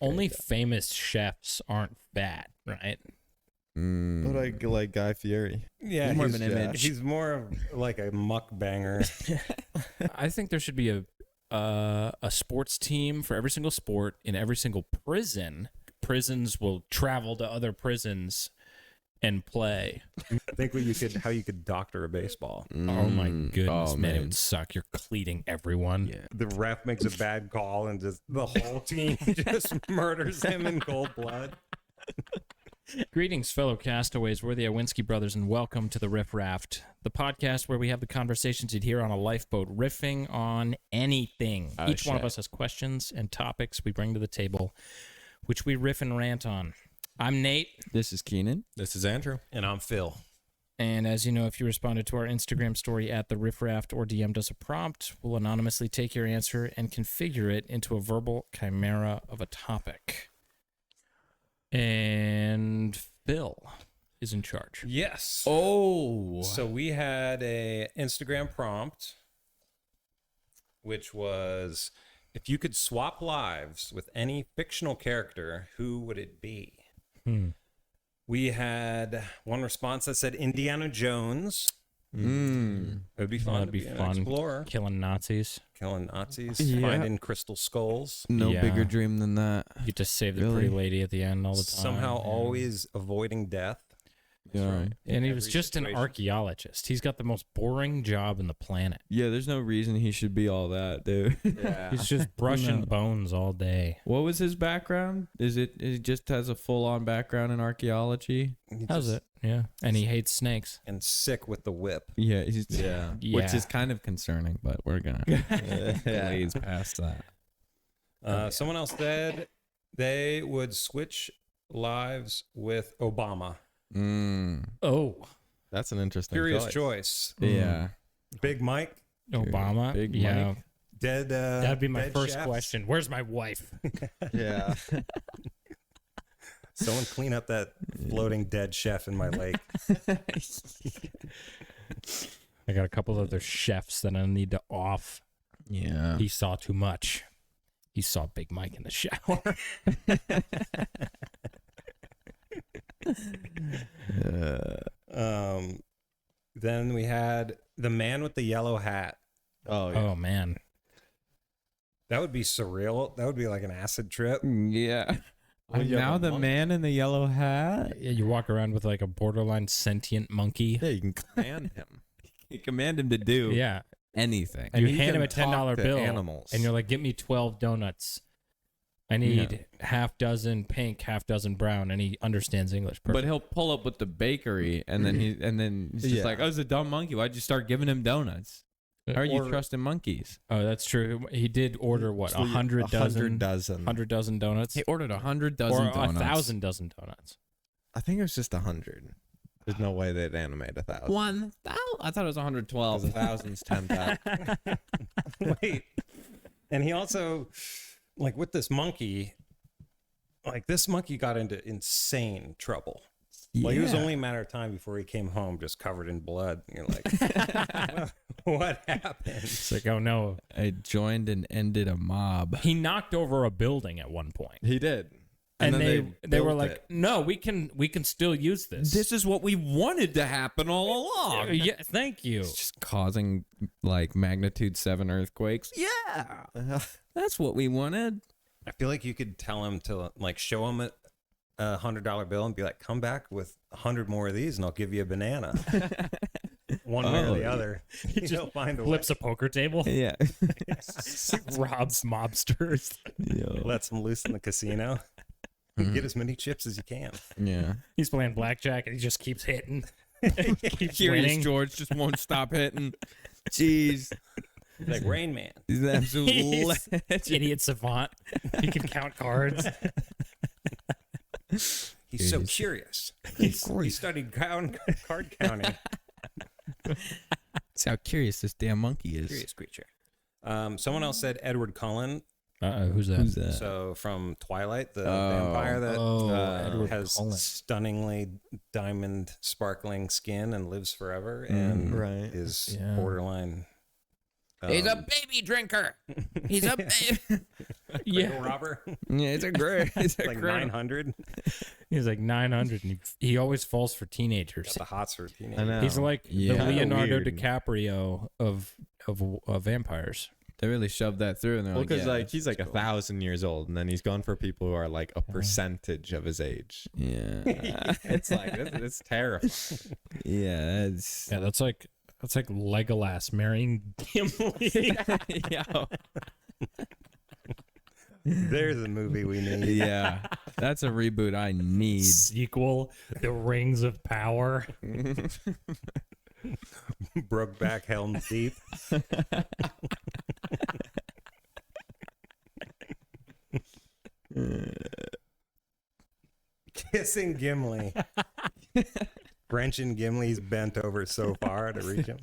Only famous chefs aren't fat, right? But like Guy Fieri. Yeah, He's more of an image. He's more of like a mukbanger. I think there should be a sports team for every single sport in every single prison. Prisons will travel to other prisons and play. I think how you could doctor a baseball. Oh my goodness, Oh, man, it man. would suck. You're cleating everyone. Yeah. The ref makes a bad call and just the whole team just murders him in cold blood. Greetings, fellow castaways. We're the Owinski brothers, and welcome to the Riff Raft, the podcast where we have the conversations you'd hear on a lifeboat, riffing on anything. Oh, Each one of shit. us has questions and topics we bring to the table, which we riff and rant on. I'm Nate, This is Keenan. This is Andrew. And I'm Phil. and as you know, if you responded to our Instagram story at the Riff Raft or DM'd us a prompt, we'll anonymously take your answer and configure it into a verbal chimera of a topic. And Phil is in charge. Yes. Oh. So we had a Instagram prompt, which was, if you could swap lives with any fictional character, who would it be? We had one response that said Indiana Jones. It would be fun. That'd to be an fun. explorer, Killing Nazis. killing Nazis, Yeah. finding crystal skulls. No Yeah. bigger dream than that. You get to save the Really? pretty lady at the end all the time. Somehow and- always avoiding death. Yeah. And he was every just an situation. archaeologist. He's got the most boring job in the planet. Yeah, there's no reason he should be all that, dude. Yeah. He's just brushing No. bones all day. What was his background? Is it just has a full-on background in archaeology? He How's just- it? Yeah. And he hates snakes. And sick with the whip. Yeah, he's Yeah. which is kind of concerning, but we're gonna glaze past that. Someone else said they would switch lives with Obama. Oh, That's an interesting Curious choice. choice. Yeah. Big Mike, Obama. Big yeah. Mike. dead. That'd be my dead first chefs. question. Where's my wife? Yeah. Someone clean up that floating dead chef in my lake. I got a couple of other chefs that I need to off. Yeah. He saw too much. He saw Big Mike in the shower. Then we had the man with the yellow hat. Oh, yeah. Oh, man. That would be surreal. That would be like an acid trip. Yeah. Well, you have Now a the monk. man in the yellow hat. Yeah, you walk around with like a borderline sentient monkey. Yeah, you can command him. You command him to do Yeah. anything. And you he hand him a can talk $10 to bill. animals. And you're like, get me 12 donuts. I need half dozen pink, half dozen brown. And he understands English But perfect. he'll pull up with the bakery, and then he's just Yeah. like, "Oh, it's a dumb monkey. Why'd you start giving him donuts? How are you Or- trusting monkeys?" Oh, that's true. He did order what? So 100 dozen? 100 dozen. 100 dozen donuts? He ordered 100 dozen or donuts. 1,000 dozen donuts. I think it was just 100. There's no way they'd animate 1,000. 1,000. I thought it was 112. 1,000's 10,000. Wait. And he also, like with this monkey, like this monkey got into insane trouble. Like it was only a matter of time before he came home just covered in blood. And you're like, what happened? It's like, oh no. I joined and ended a mob. He knocked over a building at one point. He did. And then they were built like, it. no, we can still use this. This is what we wanted to happen all along. Yeah, thank you. It's just causing like magnitude 7 earthquakes. Yeah, that's what we wanted. I feel like you could tell him to like show him a $100 bill and be like, come back with 100 more of these and I'll give you a banana. One way or the other. He'll find a way. Flips a poker table. Yeah. Robs mobsters. Lets him loose in the casino. Get as many chips as you can. Yeah. He's playing blackjack and he just keeps hitting. keeps Curious winning. George just won't stop hitting. Jeez. Like Rain Man. He's an absolute He's legend. idiot savant. He can count cards. He's so curious. He studied card counting. That's how curious this damn monkey is. Curious creature. Someone else said Edward Cullen. Who's that? Who's that? So from Twilight, the vampire that Edward has Cullen. stunningly diamond sparkling skin and lives forever and Right. is Yeah. borderline He's a baby drinker. He's a baby. Cradle robber. Yeah, it's a great. It's a Like great. 900. He's like 900, and he always falls for teenagers. Got the hots for I teenagers. know. He's like Yeah. the Kinda Leonardo weird. DiCaprio of vampires. They really shoved that through, and they're Well, like, because yeah, like he's like 1,000 years old, and then he's gone for people who are like a percentage of his age. yeah, It's like it's terrifying. yeah, that's Yeah, that's like Legolas marrying Gimli. yeah, There's a movie we need. yeah. That's a reboot I need. Sequel, The Rings of Power. Brokeback Helm's Deep. Kissing Gimli. Wrenching Gimli's bent over so far to reach him.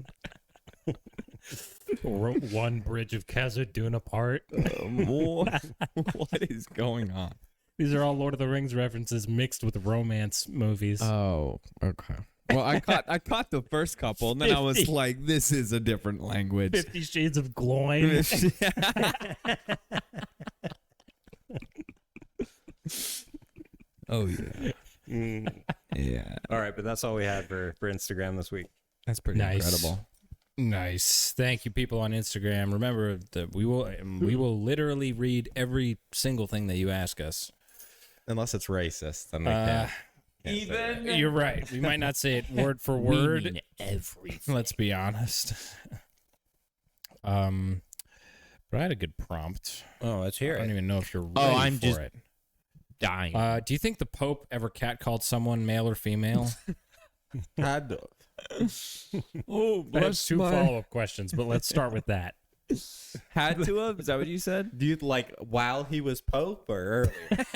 One bridge of Khazad Dune apart. What is going on? These are all Lord of the Rings references mixed with romance movies. Oh, okay. Well, I caught the first couple, and then I was 50. like, "This is a different language." 50 Shades of Gloin. Oh yeah, yeah. All right, but that's all we had for Instagram this week. That's pretty Nice. incredible. Nice. Thank you, people on Instagram. Remember that we will literally read every single thing that you ask us. Unless it's racist, then we Uh, can't say that. You're right. We might not say it word for word. Everything. Let's be honest. But I had a good prompt. Oh, let's I hear don't it. even know if you're ready I'm for just it. Dying. Do you think the Pope ever catcalled someone, male or female? Had to. Oh, I have two follow-up questions, but let's start with that. Had to have? Is that what you said? Do you like while he was Pope or earlier?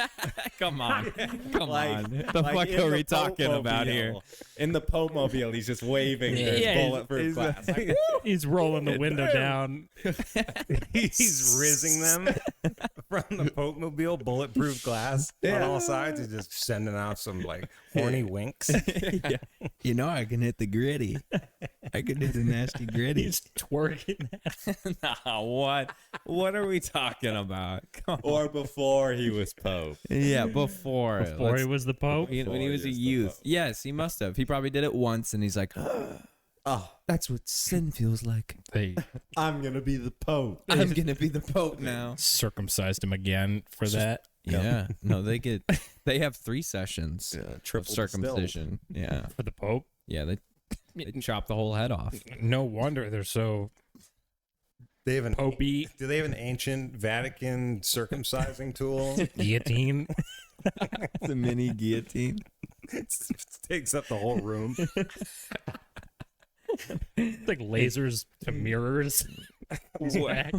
Come on, come Like- on. The like fuck in are the we talking about here? Pope-mobile. In the Pope mobile, he's just waving his Yeah, bulletproof glass. Like, He's rolling the window down. He's rizzing them from the Pope Mobile, bulletproof glass on all sides. He's just sending out some like horny winks. Yeah. You know, I can hit the gritty. I can hit the nasty gritty. He's twerking. Nah, what? What are we talking about? Come on. or before he was Pope. Yeah, before. Before he was the Pope? When he Before was a he was the youth. Pope. Yes, he must have. He probably did it once, and he's like, Oh, that's what sin feels like. They I'm gonna be the Pope. I'm going to be the Pope now. circumcised him again for that. Yeah. No, they have 3 sessions of Triple circumcision. Yeah. For the Pope? Yeah, they chop the whole head off. No wonder they're so They have an Popey. Do they have an ancient Vatican circumcising tool? Guillotine. The mini guillotine. It takes up the whole room. It's like lasers to mirrors. Whack.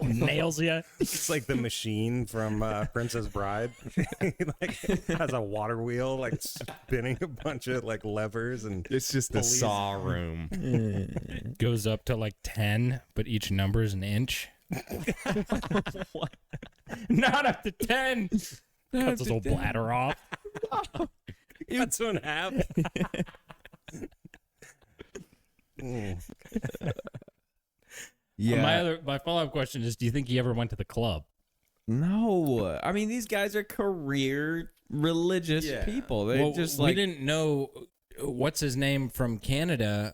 Nails you. It's like the machine from Princess Bride. He, like has a water wheel, like spinning a bunch of like levers, and It's just the Police. saw room. Goes up to like 10, but each number is an inch. Not up to 10. Cuts his whole bladder off. cuts one in half. Yeah. My follow-up question is, do you think he ever went to the club? No. I mean, these guys are career religious Yeah. people. They Well, just we like didn't know what's his name from Canada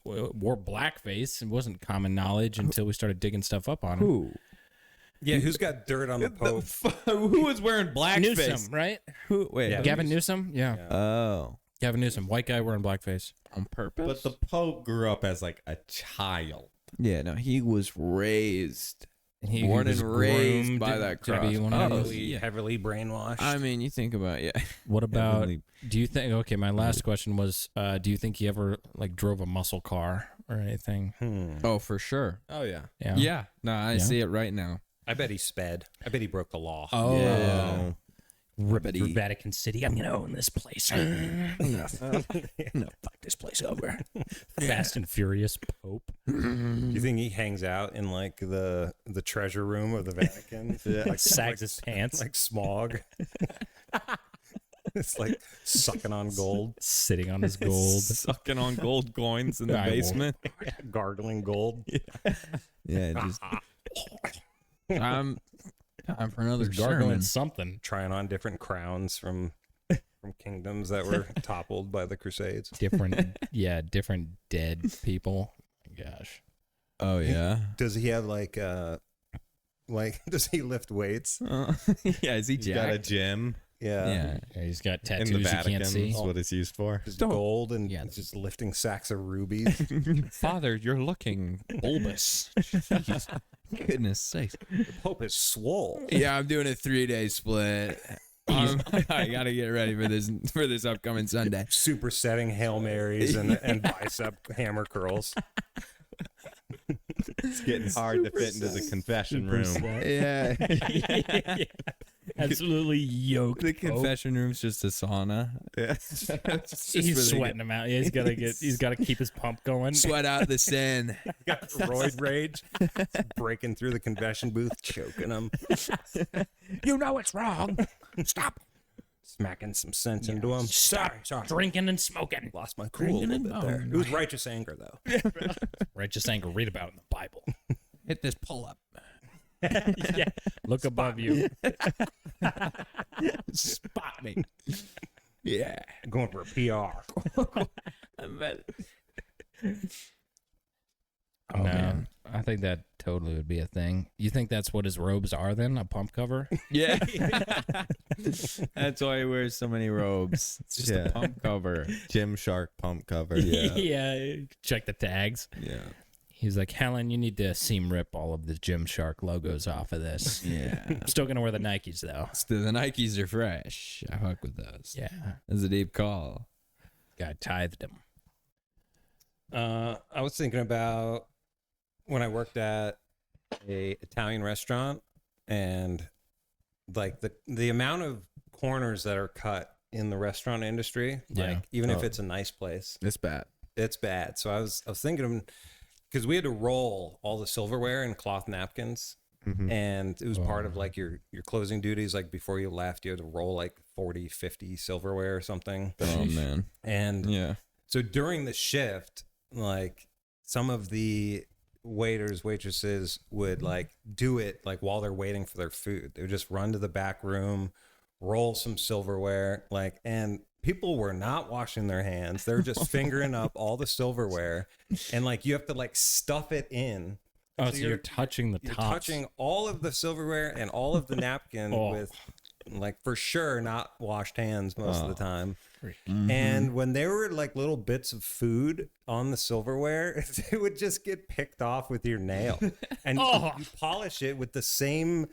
wore blackface. It wasn't common knowledge until we started digging stuff up on him. who? Yeah, who's got dirt on the Pope? Who was wearing blackface? Newsom, right? Who? Wait. Yeah. Gavin Newsom? Yeah. Oh. Gavin Newsom, white guy wearing blackface. On purpose? But the Pope grew up as like a child. yeah, no, he was raised. And he Born was and raised groomed by that to be cross. one of Oh, those. yeah. Heavily brainwashed. I mean, you think about yeah. What about? Heavily- Do you think? Okay, my last question was: do you think he ever like drove a muscle car or anything? Oh, for sure. Oh yeah. Yeah. Yeah. No, I Yeah. see it right now. I bet he sped. I bet he broke the law. Oh, Yeah. through Vatican City. I'm gonna own this place. no, fuck this place over. Fast and Furious Pope. Do you think he hangs out in like the treasure room of the Vatican? Sags his pants. like Smog. It's like sucking on gold, Sitting on his gold. Sucking on gold coins in the I won't. basement. gargling gold. Yeah, just time for another Gargling sermon. something. Trying on different crowns from kingdoms that were toppled by the Crusades. Different dead people. Gosh. Oh yeah. Does he have like does he lift weights? Yeah, is he He's got a jacked? gym Yeah. He's got in tattoos the you Vatican. can't see. Is what it's used for. Just gold and Yeah. just lifting sacks of rubies. Father, you're looking bulbous. Jeez. Goodness sakes. The Pope is swole. Yeah, I'm doing a 3-day split. I gotta get ready for this upcoming Sunday. Supersetting Hail Marys and bicep hammer curls. It's getting hard to fit into the confession room. Yeah. Absolutely yoked. The confession room's just a sauna. Yeah. He's sweating him out. Yeah, he's gotta keep his pump going. Sweat out the sin. Got roid rage. Breaking through the confession booth, choking him. You know it's wrong. Stop. Smacking some sense into him. Sorry. Drinking and smoking. Lost my cool a little bit there. It was righteous anger, though. Righteous anger. Read about it in the Bible. Hit this pull up. Yeah. Look above you. Spot me. Yeah. Going for a PR. Oh, man. I think that totally would be a thing. You think that's what his robes are then? A pump cover? Yeah. That's why he wears so many robes. It's just a pump cover. Gymshark pump cover. Yeah. Check the tags. Yeah. He's like, Helen, you need to seam rip all of the Gymshark logos off of this. Yeah. I'm still going to wear the Nikes, though. The Nikes are fresh. I fuck with those. Yeah. That's a deep call. God tithed him. I was thinking about when I worked at a Italian restaurant and like the amount of corners that are cut in the restaurant industry, Yeah. like even if it's a nice place, It's bad. it's bad. So I was thinking because we had to roll all the silverware and cloth napkins. And it was part of like your closing duties. Like before you left, you had to roll like 40, 50 silverware or something. Oh, man. And Yeah. so during the shift, like some of the waitresses would like do it like while they're waiting for their food. They would just run to the back room, roll some silverware, like, and people were not washing their hands. They're just fingering up all the silverware, and like you have to like stuff it in. Oh, so you're touching the You're tops. touching all of the silverware and all of the napkin with, like, for sure not washed hands most of the time. And when there were like little bits of food on the silverware, it would just get picked off with your nail, and you polish it with the same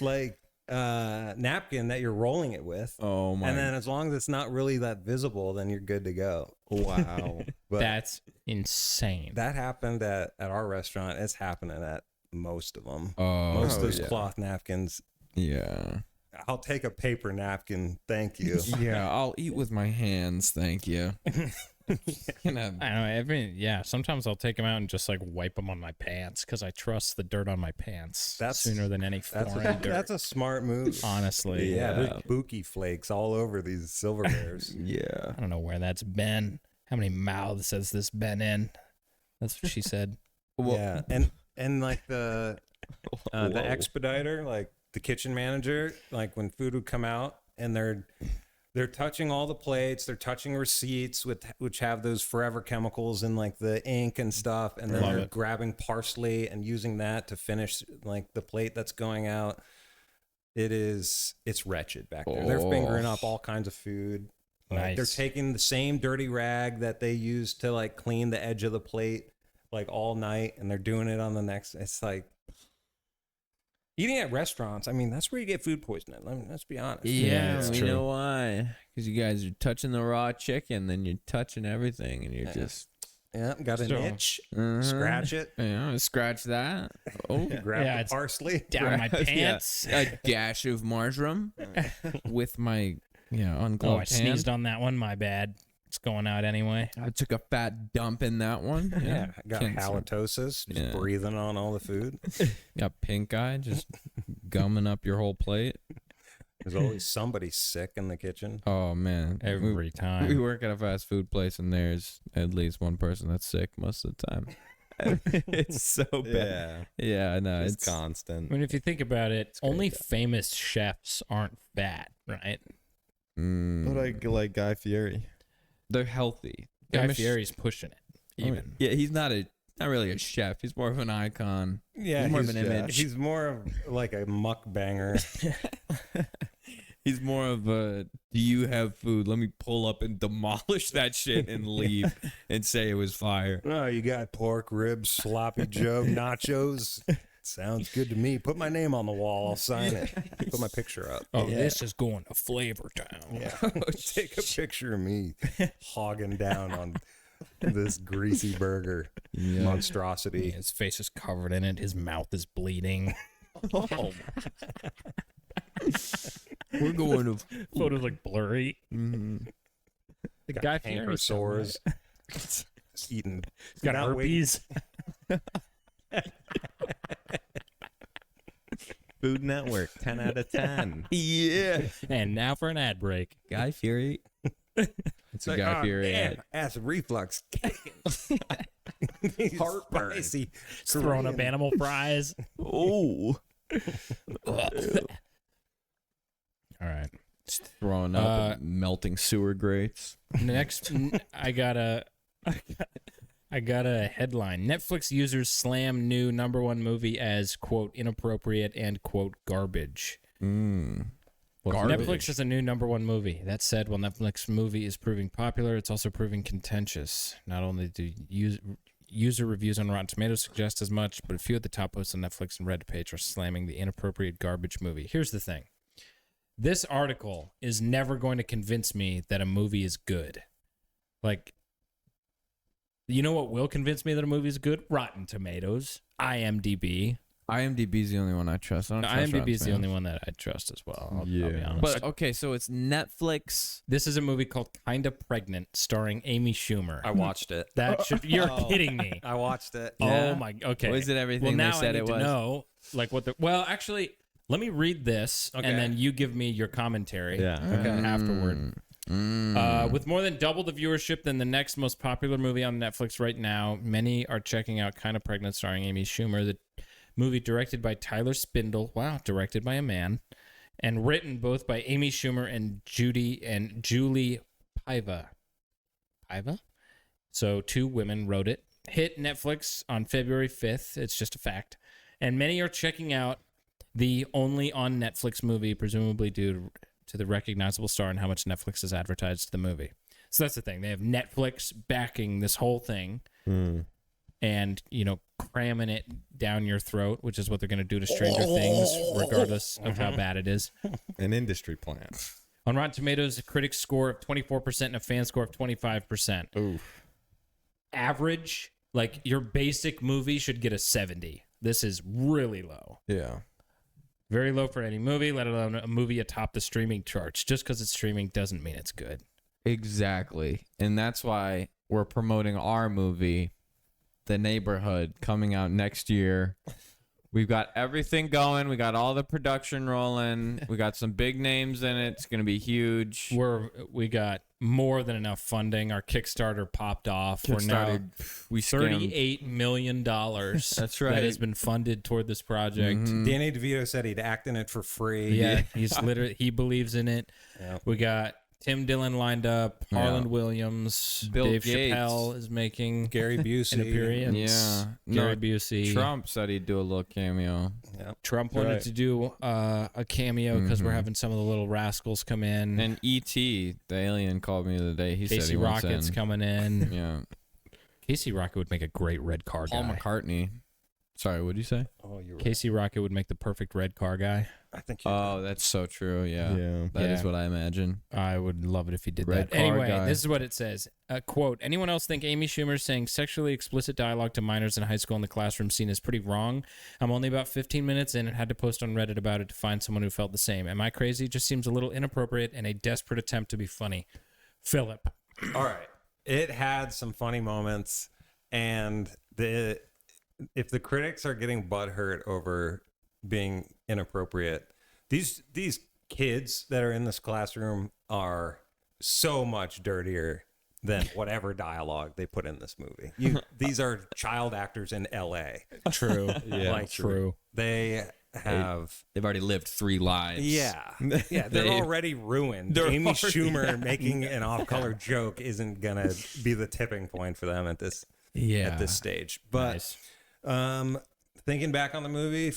like napkin that you're rolling it with. Oh, my. And then as long as it's not really that visible, then you're good to go. Wow. But That's insane. that happened at our restaurant. It's happening at most of them. Oh, Most of those yeah. cloth napkins. Yeah. I'll take a paper napkin. Thank you. Yeah, I'll eat with my hands, thank you. You know, I don't know. Sometimes I'll take them out and just like wipe them on my pants because I trust the dirt on my pants sooner than any foreign dirt. That's a smart move. Honestly. Yeah, there's bookie flakes all over these silverwares. yeah. I don't know where that's been. How many mouths has this been in? That's what she said. Yeah, and like the expediter, like the kitchen manager, like when food would come out and they're touching all the plates, they're touching receipts which have those forever chemicals in like the ink and stuff, and then they're grabbing parsley and using that to finish like the plate that's going out. It's wretched back there. They're fingering up all kinds of food. Like, Nice. they're taking the same dirty rag that they use to like clean the edge of the plate like all night, and they're doing it on the next. It's like eating at restaurants. I mean, that's where you get food poisoning. Let's be honest. Yeah, it's you true. know why? Because you guys are touching the raw chicken, then you're touching everything, and you're just Yeah, got an So- itch. uh-huh. Scratch it. Yeah, scratch that. Oh, Grab Yeah, the it's parsley. Down my Yeah. pants. A dash of marjoram with my ungloved Oh, I hand. sneezed on that one. My bad. It's going out anyway. I took a fat dump in that one. Yeah, got Cancer. halitosis. Just Yeah. breathing on all the food. Got pink eye, just gumming up your whole plate. There's always somebody sick in the kitchen. Oh man, Every time. we work at a fast food place, and there's at least one person that's sick most of the time. It's so bad. Yeah, I know. It's constant. I mean, if you think about it, only famous chefs aren't fat, right? But like Guy Fieri. They're healthy. Guy Famous- Fieri's pushing it. Even. Yeah, he's not really a chef. He's more of an icon. Yeah, He's more of an image. He's more of like a mukbanger. He's more of a, do you have food? Let me pull up and demolish that shit and leave and say it was fire. Oh, you got pork, ribs, sloppy Joe, nachos. Sounds good to me. Put my name on the wall. I'll sign it. Put my picture up. Oh, this is going to Flavor Town. Yeah. Take a picture of me hogging down on this greasy burger monstrosity. His face is covered in it. His mouth is bleeding. We're going to. Photos like blurry. Mm-hmm. The Got Guy canker Fieri sores. Just eating. He's got Not herpes. Food Network, 10 out of 10. Yeah. And now for an ad break. Guy Fieri. It's a Guy Fieri ad. Acid reflux. Heartburn. Spicy. Throwing up animal fries. Oh. All right. Throwing up and melting sewer grates. Next, I got a headline. Netflix users slam new #1 movie as, quote, inappropriate and, quote, garbage. Netflix is a new #1 movie. That said, while Netflix movie is proving popular, it's also proving contentious. Not only do user reviews on Rotten Tomatoes suggest as much, but a few of the top posts on Netflix and Reddit page are slamming the inappropriate garbage movie. Here's the thing. This article is never going to convince me that a movie is good. Like, you know what will convince me that a movie is good? Rotten Tomatoes, IMDb. IMDb's the only one I trust. I don't trust IMDb is the Rotten only one that I trust as well. I'll be Yeah. honest. But okay, so it's Netflix. This is a movie called Kinda Pregnant, starring Amy Schumer. I watched it. That should you're kidding me. I watched it. Yeah. Oh my. Okay. Was it everything well, now they said I need it to was? know, like what the. Well, actually, let me read this, Okay. and then you give me your commentary. Yeah. Afterward. With more than double the viewership than the next most popular movie on Netflix right now, many are checking out Kinda Pregnant, starring Amy Schumer. The movie directed by Tyler Spindle. Wow, directed by a man, and written both by Amy Schumer and Julie Paiva. Paiva? So 2 women wrote it. Hit Netflix on February 5th. It's just a fact. And many are checking out the only on Netflix movie, presumably due to the recognizable star and how much Netflix has advertised the movie. So that's the thing. They have Netflix backing this whole thing and, cramming it down your throat, which is what they're going to do to Stranger Things, regardless of how bad it is. An industry plan. On Rotten Tomatoes, a critic score of 24% and a fan score of 25%. Oof. Average, like your basic movie should get a 70. This is really low. Yeah. Very low for any movie, let alone a movie atop the streaming charts. Just because it's streaming doesn't mean it's good. Exactly. And that's why we're promoting our movie, The Neighborhood, coming out next year. We've got everything going. We got all the production rolling. We got some big names in it. It's going to be huge. We got more than enough funding. Our Kickstarter popped off. We're now we scammed. $38 million. That's right. That has been funded toward this project. Danny DeVito said he'd act in it for free. Yeah, he believes in it. Yeah. We got Tim Dillon lined up, Harland Williams, Bill Dave Gates. Chappelle is making Gary Busey. an appearance. Yeah. Gary No, Busey. Trump said he'd do a little cameo. Yeah. Trump wanted to do a cameo because we're having some of the little rascals come in. And E.T., the alien, called me the other day. He said Casey he wants Rocket's in. coming in. Yeah. Casey Rocket would make a great red car Paul guy. McCartney. Sorry, what'd you say? Oh, you're right. Casey Rocket would make the perfect red car guy. I think you're Oh, that's so true. Yeah. Yeah. That is Yeah. what I imagine. I would love it if he did Red that. car Anyway, guy. this is what it says. Quote, anyone else think Amy Schumer saying sexually explicit dialogue to minors in high school in the classroom scene is pretty wrong? I'm only about 15 minutes in and had to post on Reddit about it to find someone who felt the same. Am I crazy? Just seems a little inappropriate and a desperate attempt to be funny. Philip. All right. It had some funny moments, and if the critics are getting butthurt over being inappropriate, these kids that are in this classroom are so much dirtier than whatever dialogue they put in this movie. These are child actors in L.A. True. Yeah, Like, true. They have, They've already lived 3 lives. yeah, they're already ruined. They're Amy already- Schumer making an off-color joke isn't gonna be the tipping point for them at this stage. But Nice. thinking back on the movie,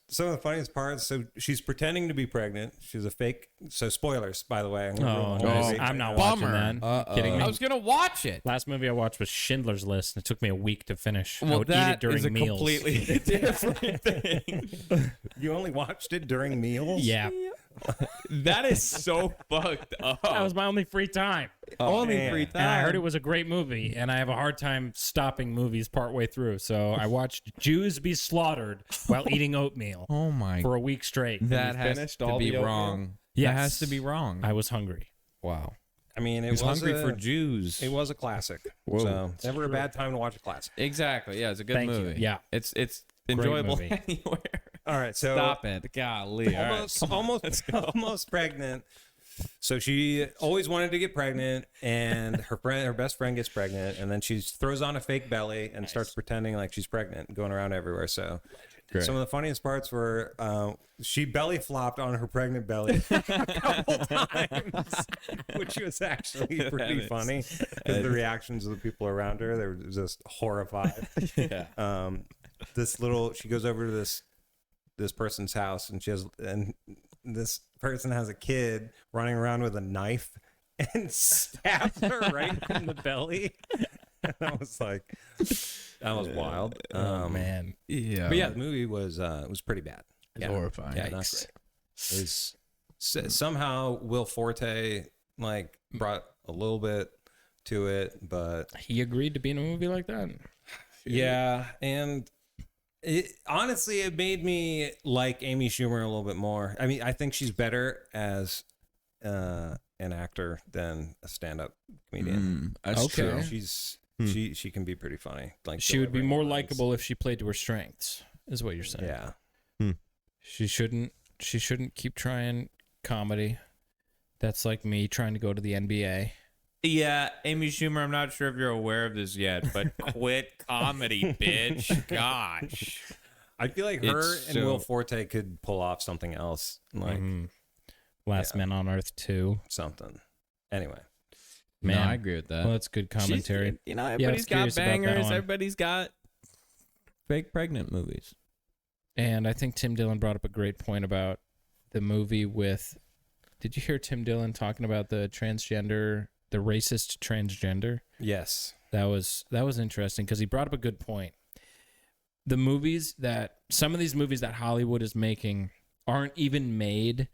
some of the funniest parts. So she's pretending to be pregnant. She's a fake. So spoilers, by the way. I'm gonna ruin the whole movie. I'm not Bummer. watching that. Kidding me? I was gonna watch it. Last movie I watched was Schindler's List, and it took me a week to finish. I Well, would eat it that during is a meals. completely different thing. You only watched it during meals? Yeah, That is so fucked up. that was my only free time. Only man. free time. And I heard it was a great movie, and I have a hard time stopping movies partway through. So I watched Jews be slaughtered while eating oatmeal Oh my. for a week straight. That has finished to all be the oatmeal? wrong. Yes. That has to be wrong. I was hungry. Wow. I mean, it He was was hungry a, for Jews. It was a classic. Whoa. So never a bad time to watch a classic. Exactly. Yeah, it's a good Thank you. movie. Yeah. It's enjoyable movie. anywhere. All right, so Stop it. Golly. All right. almost pregnant. So she always wanted to get pregnant, and her best friend gets pregnant, and then she throws on a fake belly and starts pretending like she's pregnant, going around everywhere. So Great. some of the funniest parts were she belly flopped on her pregnant belly a couple times, which was actually pretty funny because the reactions of the people around her, they were just horrified. Yeah. She goes over to this person's house, and this person has a kid running around with a knife and stabs her right in the belly. And I was like, that was wild. Oh man. Yeah. But yeah, the movie was pretty bad. It's horrifying. Yeah, not great. It was somehow Will Forte like brought a little bit to it, but He agreed to be in a movie like that. yeah, and honestly, it made me like Amy Schumer a little bit more. I mean, I think she's better as an actor than a stand-up comedian. That's Okay. true. She's she can be pretty funny. Like She would be delivering more lines. likable if she played to her strengths, is what you're saying. Yeah. She shouldn't keep trying comedy. That's like me trying to go to the NBA. Yeah, Amy Schumer, I'm not sure if you're aware of this yet, but quit comedy, bitch. Gosh. I feel like her It's and so- Will Forte could pull off something else, like Last Yeah. Man on Earth 2. something. Anyway, Man, No, I agree with that. well, that's good commentary. She's- you know, I was everybody's got curious about that bangers. one. Everybody's got fake pregnant movies. And I think Tim Dillon brought up a great point about the movie with. Did you hear Tim Dillon talking about the racist transgender? yes, That was interesting because he brought up a good point. Some of these movies that Hollywood is making aren't even made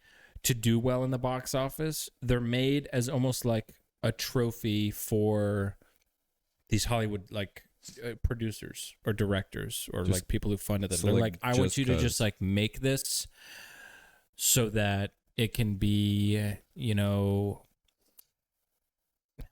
to do well in the box office. They're made as almost like a trophy for these Hollywood producers or directors or Just- like people who funded them. so, They're like, like, I want just you to 'cause. just like make this so that it can be, how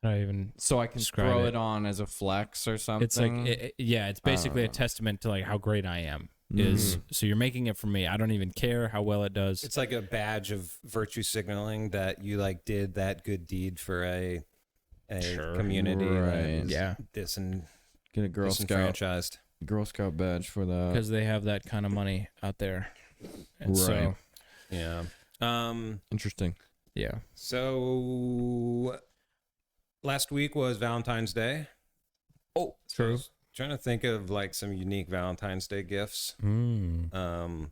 do I even So I can describe throw it? it on as a flex or something. It's like, it's basically a know. testament to like how great I am. Is so you're making it for me. I don't even care how well it does. it's like a badge of virtue signaling that you like did that good deed for a community that Right. is Yeah. Get a Girl Scout badge for that. Because they have that kind of money out there. And Right. so, Yeah. Interesting. yeah. So last week was Valentine's Day. Oh, So I was trying to think of like some unique Valentine's Day gifts. I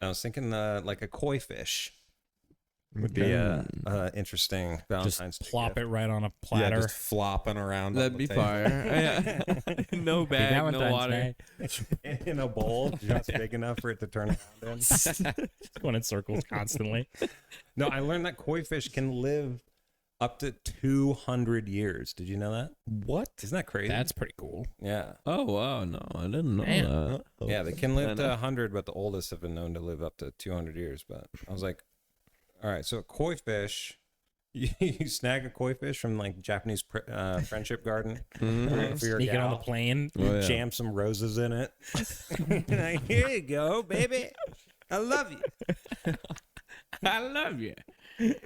was thinking like a koi fish would be a interesting Valentine's Just Day plop gift. it right on a Yeah, platter. just flopping around. That'd on be the table. fire. Yeah. No bag, no Valentine's water. Day. in a bowl just big enough for it to turn around in. It's going in circles constantly. No, I learned that koi fish can live up to 200 years. Did you know that? What? Isn't that crazy? That's pretty cool. Yeah. Oh, wow. No, I didn't know Damn. that. Yeah, they can live to 100, but the oldest have been known to live up to 200 years. But I was like, all right, so a koi fish, you snag a koi fish from like Japanese friendship garden for your Sneak it on the gal. plane. Oh, yeah. Jam some roses in it. Like, here you go, baby. I love you. I love you.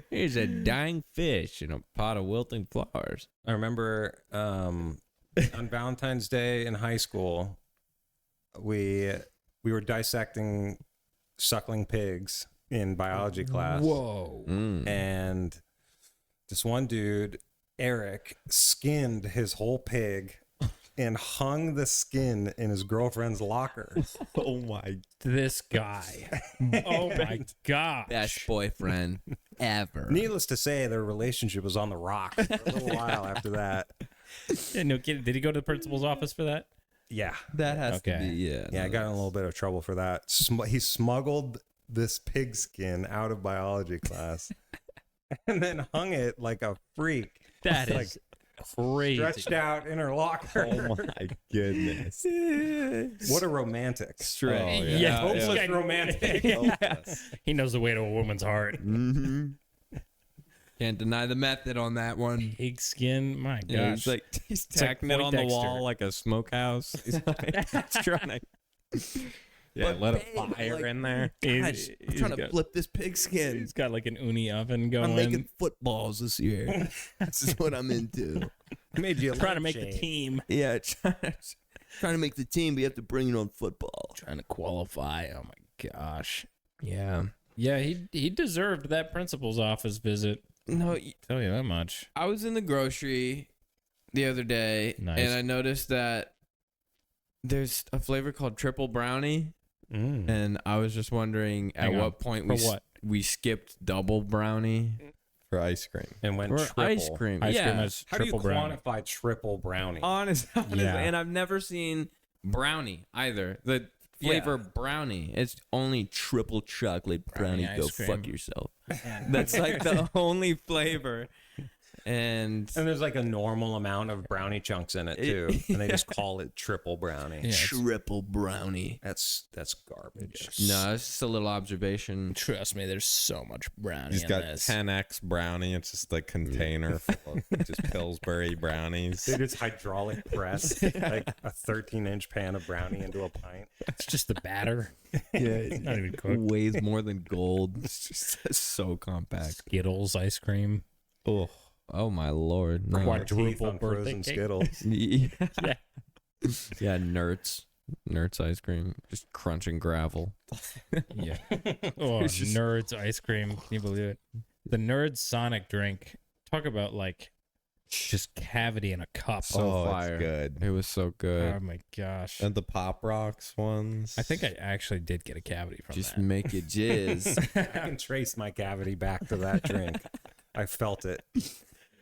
Here's a dying fish in a pot of wilting flowers. I remember on Valentine's Day in high school, we were dissecting suckling pigs in biology class. Whoa. And this one dude, Eric, skinned his whole pig and hung the skin in his girlfriend's locker. Oh my. This guy. Oh my gosh. Best boyfriend ever. Needless to say, their relationship was on the rocks for a little while after that. Yeah, no kidding. Did he go to the principal's office for that? Yeah. That has to Okay. be, yeah. Yeah, I got in a little bit of trouble for that. He smuggled this pig skin out of biology class and then hung it like a freak. That Like, is crazy. stretched out in her locker. Oh my goodness. What a romantic. Straight. Oh, Yeah, yeah. Hopeless this guy- romantic. He knows the way to a woman's heart. Mm-hmm. Can't deny the method on that one. Pig skin. My gosh. Yeah, he's It's like tacking it on the Poindexter. wall like a smokehouse. He's like, he's trying to. Yeah, But let a babe, fire like- in there. He's- I'm he's trying to got- flip this pig skin. He's got like an uni oven going. I'm making footballs this year. This is what I'm into. Made you trying to make the team. Yeah, trying to make the team, but you have to bring it on football. Trying to qualify. Oh my gosh. Yeah. Yeah, he deserved that principal's office visit. No, Tell you that much. I was in the grocery the other day, Nice. and I noticed that there's a flavor called triple brownie, and I was just wondering Hang at on. what point For what? we skipped double brownie For ice cream. And went or triple. ice cream. Ice yeah, cream has How do you triple brownie. quantify triple brownie? honest, Yeah. and I've never seen brownie either. The flavor brownie. It's only triple chocolate brownie. Brownie Go ice cream. fuck yourself. That's like the only flavor. And And there's like a normal amount of brownie chunks in it too, and they just call it triple brownie. Yeah, it's- triple brownie. That's garbage. No, it's just a little observation. Trust me, there's so much brownie He's in got this. 10x brownie. It's just a container full of just Pillsbury brownies. They just hydraulic press like a 13-inch pan of brownie into a pint. It's just the batter. Yeah, Not even cooked. weighs more than gold. It's just so compact. Skittles ice cream. Oh, Oh my lord! No. Quadruple on birthday frozen cake. Skittles. Yeah, Yeah. yeah. Nerds ice cream, just crunching gravel. Yeah. Oh, It's just- Nerds ice cream. Can you believe it? The Nerds Sonic drink. Talk about like just cavity in a cup. So fire. it's good. It was so good. Oh my gosh. And the Pop Rocks ones. I think I actually did get a cavity from Just that. make it jizz. I can trace my cavity back to that drink. I felt it.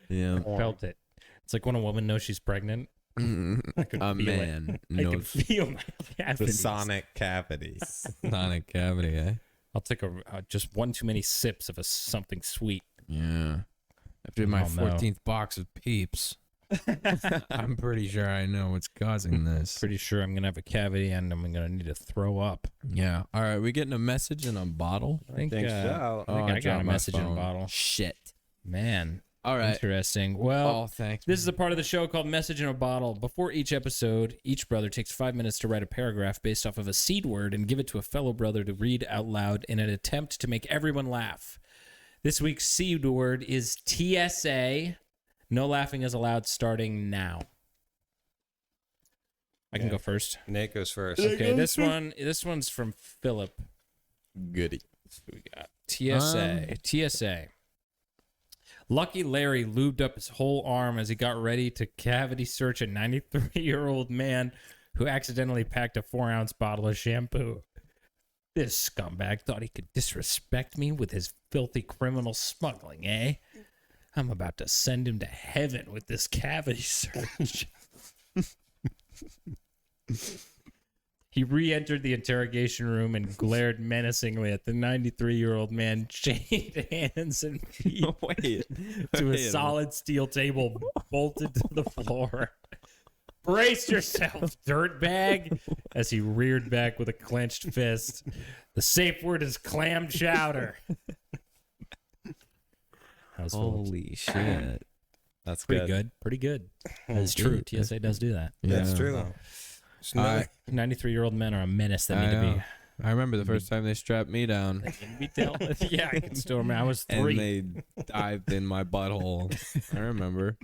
Yeah. Felt it. It's like when a woman knows she's pregnant. A feel it. man I can knows feel my the cavity. Sonic cavities. sonic cavity, eh? I'll take just one too many sips of something sweet. Yeah. After my Oh, no. 14th box of Peeps, I'm pretty sure I know what's causing this. Pretty sure I'm gonna have a cavity and I'm gonna need to throw up. Yeah. All right. We getting a message in a bottle? I think, think I so. think I got dropped a my message in a phone. bottle. Shit. Man, All right. interesting. Well, Oh, thanks. this is a part of the show called Message in a Bottle. Before each episode, each brother takes 5 minutes to write a paragraph based off of a seed word and give it to a fellow brother to read out loud in an attempt to make everyone laugh. This week's seed word is TSA. No laughing is allowed starting now. I can go first. Nate goes first. Okay, this one's from Philip. Goody. We got TSA. Lucky Larry lubed up his whole arm as he got ready to cavity search a 93-year-old man who accidentally packed a 4-ounce bottle of shampoo. This scumbag thought he could disrespect me with his filthy criminal smuggling, eh? I'm about to send him to heaven with this cavity search. He re-entered the interrogation room and glared menacingly at the 93-year-old man, chained hands and feet Wait. to a Wait a solid steel table bolted to the floor. Brace yourself, dirtbag, as he reared back with a clenched fist. The safe word is clam chowder. How's Phillips? Holy shit. That's Pretty good. Pretty good. That's true. TSA does do that. That's Yeah. true. There's no- 93-year-old men are a menace that I need to know. be I remember the first time they strapped me down Yeah, I can still remember. I was and 3. they dived in my butthole. I remember.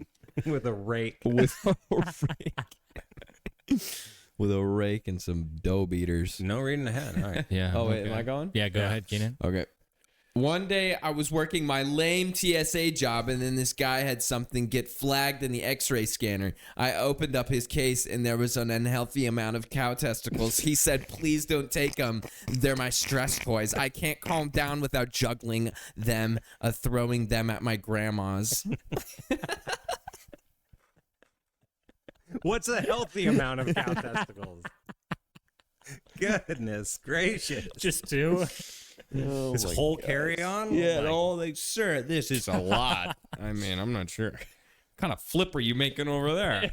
With a rake. With a rake. With a rake and some dough beaters. No reading ahead. All right. Yeah. Oh, wait, okay. am I going? Yeah, go ahead, Keenan. Okay. One day I was working my lame TSA job and then this guy had something get flagged in the x-ray scanner. I opened up his case and there was an unhealthy amount of cow testicles. He said, please don't take them. They're my stress toys. I can't calm down without juggling them, throwing them at my grandma's. What's a healthy amount of cow testicles? Goodness gracious. Just 2. This whole carry-on? Yeah, all like, sir, this is a lot. I mean, I'm not sure. What kind of flip are you making over there?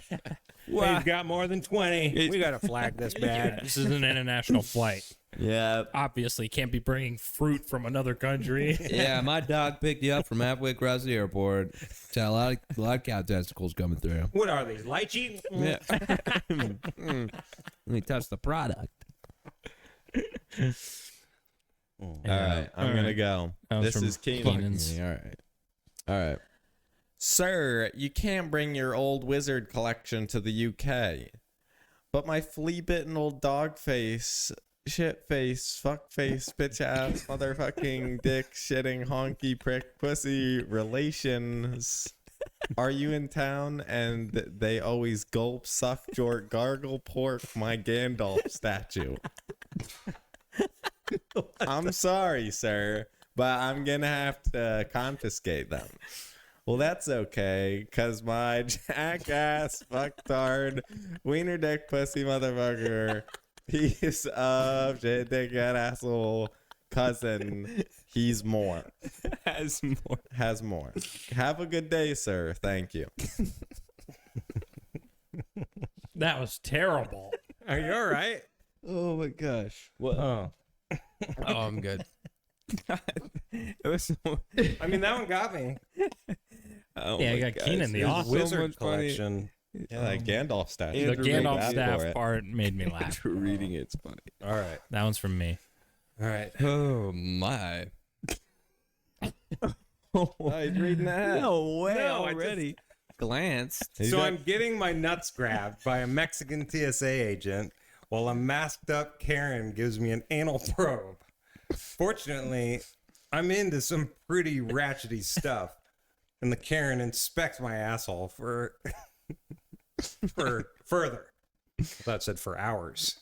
We've got more than 20. We got to flag this bag. This is an international flight. Yeah. Obviously, can't be bringing fruit from another country. Yeah, my dog picked you up from halfway across the airport. Got a lot of cow testicles coming through. What are these, lychee? Yeah. Let me touch the product. All right, I'm gonna go. That was This from is Keenan. Keenan's. All right. Sir, you can't bring your old wizard collection to the UK. But my flea-bitten old dog face, shit face, fuck face, bitch ass, motherfucking dick shitting honky prick pussy relations. Are you in town? And they always gulp, suck, jort, gargle, pork my Gandalf statue. I'm sorry, sir, but I'm gonna have to confiscate them. Well, that's okay, because my jackass, fucktard, wiener dick pussy motherfucker, piece of shit dickhead asshole cousin, he's more. Has more. Has more. Have a good day, sir. Thank you. That was terrible. Are you all right? Oh my gosh. What? Oh. Oh, I'm good. It was I mean, that one got me. oh Yeah, my I got gosh. Keenan the It was awesome. so Wizard much funny. collection. Yeah, that Gandalf statue. The Andrew Gandalf made that staff for it. part made me laugh. After reading it's funny. All right. That one's from me. All right. Oh my. Oh, he's reading that. No way No, I already. Glanced. He's So got- I'm getting my nuts grabbed by a Mexican TSA agent while a masked up Karen gives me an anal probe. Fortunately, I'm into some pretty ratchety stuff, and the Karen inspects my asshole for further. That said for hours.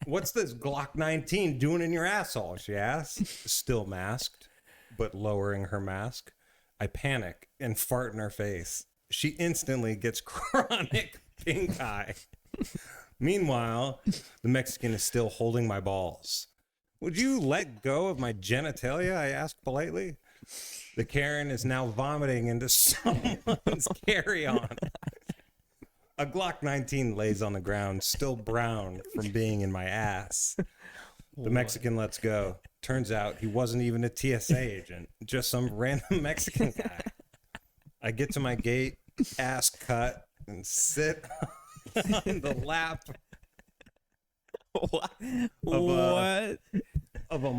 What's this Glock 19 doing in your asshole? She asks, still masked, but lowering her mask. I panic and fart in her face. She instantly gets chronic pink eye. Meanwhile, the Mexican is still holding my balls. Would you let go of my genitalia? I asked politely. The Karen is now vomiting into someone's carry-on. A Glock 19 lays on the ground, still brown from being in my ass. The Mexican lets go. Turns out he wasn't even a TSA agent, just some random Mexican guy. I get to my gate, ass cut, and sit on the lap What? of a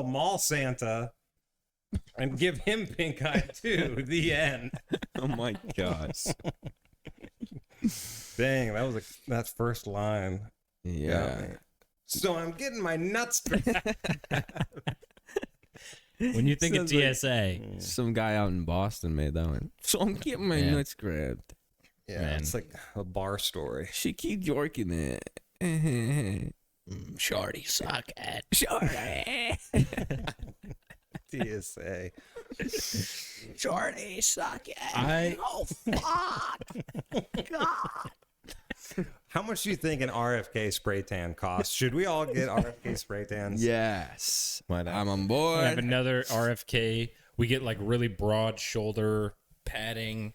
mall Santa and give him pink eye too. The end. Oh my gosh. Dang, that first line. Yeah. So I'm getting my nuts grabbed. When you think of Sounds like- TSA, Some guy out in Boston made that one. So I'm getting my Yeah. nuts grabbed. Yeah, Man. it's like a bar story. She keep jorking it. shorty suck it. Shorty. TSA. Shorty, suck it. Oh fuck. God. How much do you think an RFK spray tan costs? Should we all get RFK spray tans? Yes. Why not? I'm on I have board. another RFK. We get like really broad shoulder padding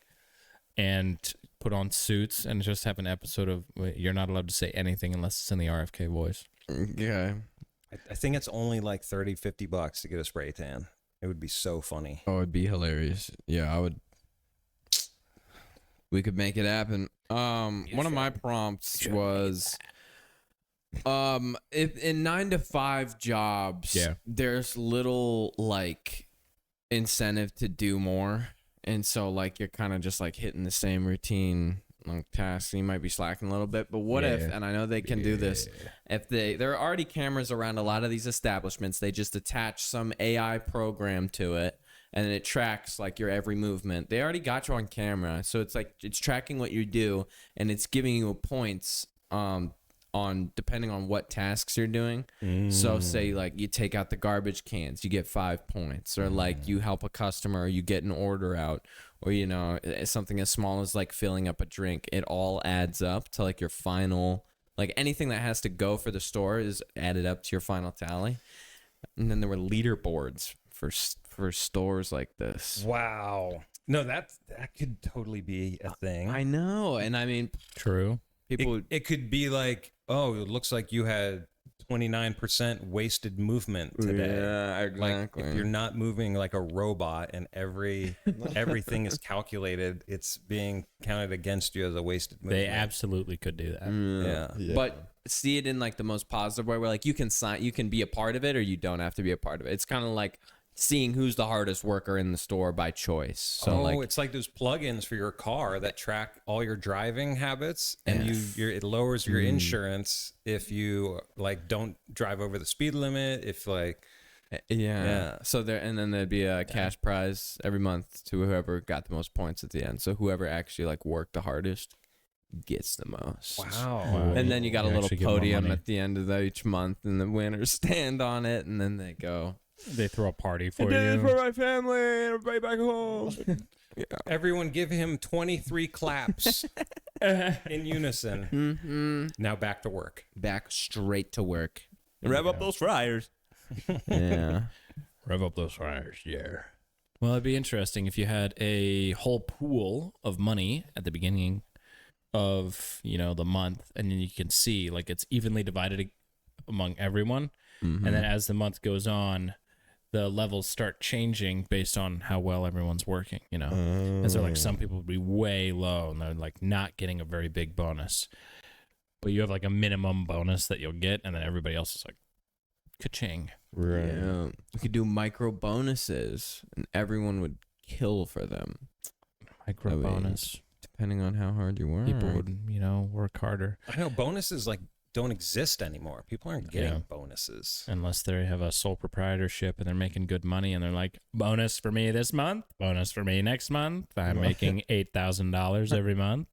and put on suits and just have an episode of you're not allowed to say anything unless it's in the RFK voice. Okay. I think it's only like $30-$50 to get a spray tan. It would be so funny. Oh, it'd be hilarious. Yeah, I would. We could make it happen. One of my prompts was, if in 9-to-5 jobs, there's little like incentive to do more, and so like you're kind of just like hitting the same routine like tasks. You might be slacking a little bit, but what if? And I know they can do this. If there are already cameras around a lot of these establishments, they just attach some AI program to it. And then it tracks like your every movement. They already got you on camera, so it's like it's tracking what you do, and it's giving you points on depending on what tasks you're doing. So say like you take out the garbage cans, you get 5 points, or like you help a customer, you get an order out, or you know something as small as like filling up a drink. It all adds up to like your final, like anything that has to go for the store is added up to your final tally. And then there were leaderboards for stores like this. Wow. No, that could totally be a thing. I know, and I mean, True. people. It could be like, oh, it looks like you had 29% wasted movement today. Yeah, Like exactly. if you're not moving like a robot and everything is calculated, it's being counted against you as a wasted movement. They absolutely could do that. Yeah. But see it in like the most positive way, where like you can be a part of it, or you don't have to be a part of it. It's kind of like seeing who's the hardest worker in the store by choice. So it's like those plugins for your car that track all your driving habits, and it lowers your insurance if you like don't drive over the speed limit. If like So then there'd be a cash prize every month to whoever got the most points at the end. So whoever actually like worked the hardest gets the most. wow. And then you got a little actually get more podium money. at the end of each month, and the winners stand on it, and then they go, They throw a party for "I did it you. for my family, everybody back home." Everyone give him 23 claps in unison. Now back to work. Back straight to work. Rev up those fryers. Yeah. Rev up those fires, yeah. Well, it'd be interesting if you had a whole pool of money at the beginning of, the month, and then you can see like it's evenly divided among everyone. And then as the month goes on, the levels start changing based on how well everyone's working, And so like some people would be way low and they're like not getting a very big bonus. But you have like a minimum bonus that you'll get, and then everybody else is like ka-ching. Right. Yeah. We could do micro bonuses, and everyone would kill for them, Micro I mean, bonus. depending on how hard you work. People would, work harder. I know bonuses like don't exist anymore. People aren't getting bonuses. Unless they have a sole proprietorship and they're making good money, and they're like, bonus for me this month, bonus for me next month. I'm making $8,000 every month.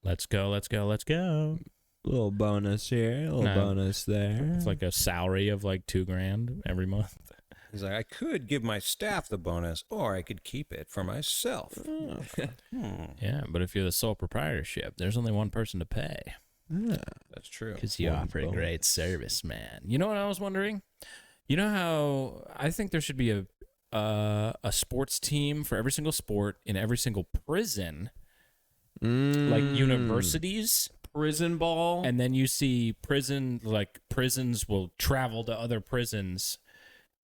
Let's go, let's go, let's go. Little bonus here, little bonus there. It's like a salary of like $2,000 every month. He's like, I could give my staff the bonus, or I could keep it for myself. Yeah, but if you're the sole proprietorship, there's only one person to pay. That's true. Because you offer a great service, man. You know what I was wondering? You know how I think there should be a sports team for every single sport in every single prison, like universities, Prison ball. and then you see prisons will travel to other prisons